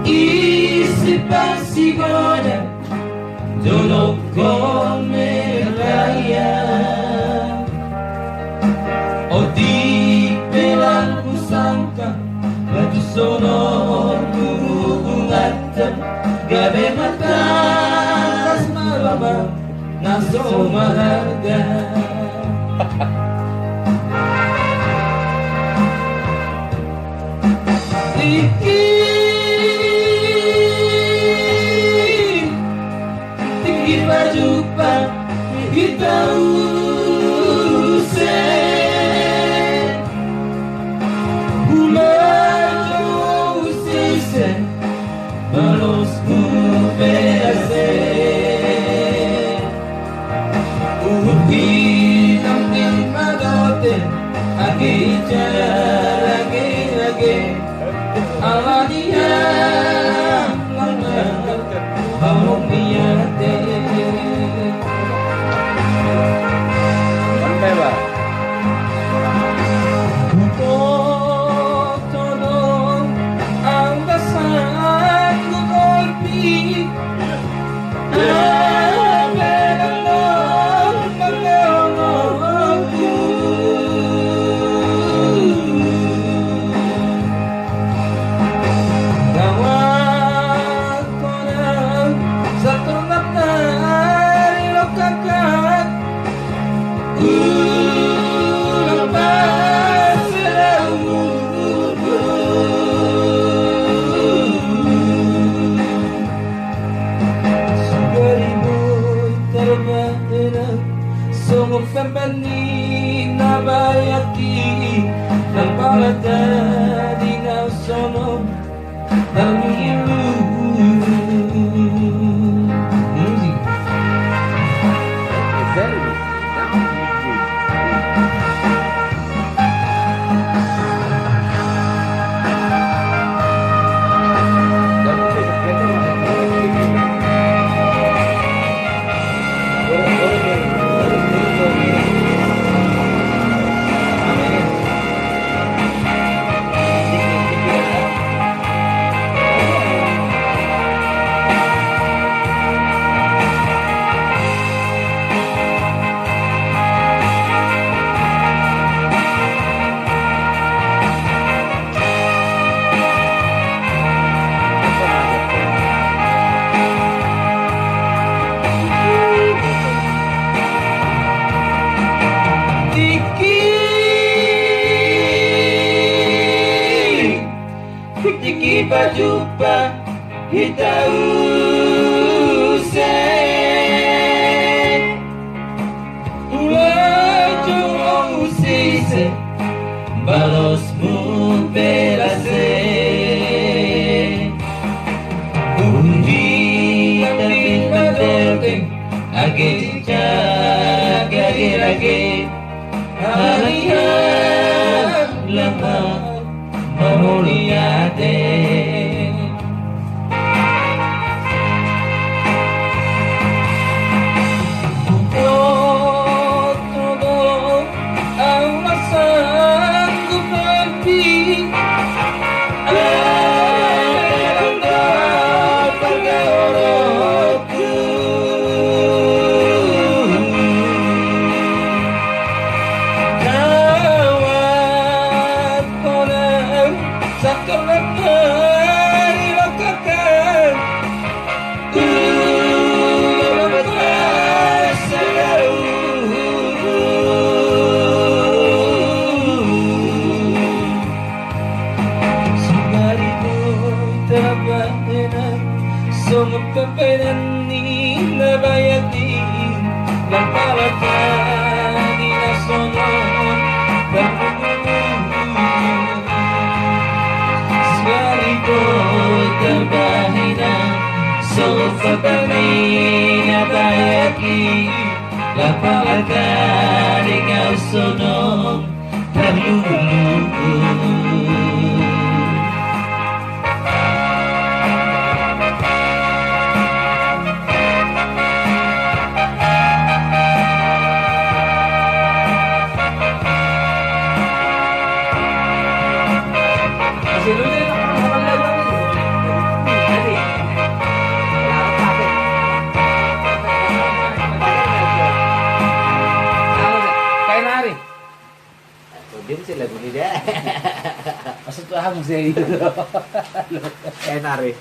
Isipang sigonya Dolog ko meraya O di pelang kusangka Batu sono mungatan Gabe matas malabang Naso maharga Tinggi berjumpa kita usai Bulan usai balos berase Ubi nampil magote Agi lagi Allah dia Mau miyate Sampai ba? Tolong ang dasal ko ko'y Sungguh pembani nabayati Nang palata di nausono Tangilu Musik Tiki berjumpa kita usai Ulang jumong usise Balosmu berase Undi tapi penting Age lagi Halihan lemah Memoliate Todo ang masanggup nanti Ang pagkaoroku Kawat ko na sa kalatan ilakakan Lumabatay sa laro Sumari mo trabahenan Sumagpapanan ni nabayatin Lampalatan ni nasonon Sofa kami nabayaki Lapalakan ikaw sunod Kalulugo nari. Din sila guni dia. Maksud aku sih itu. Enari.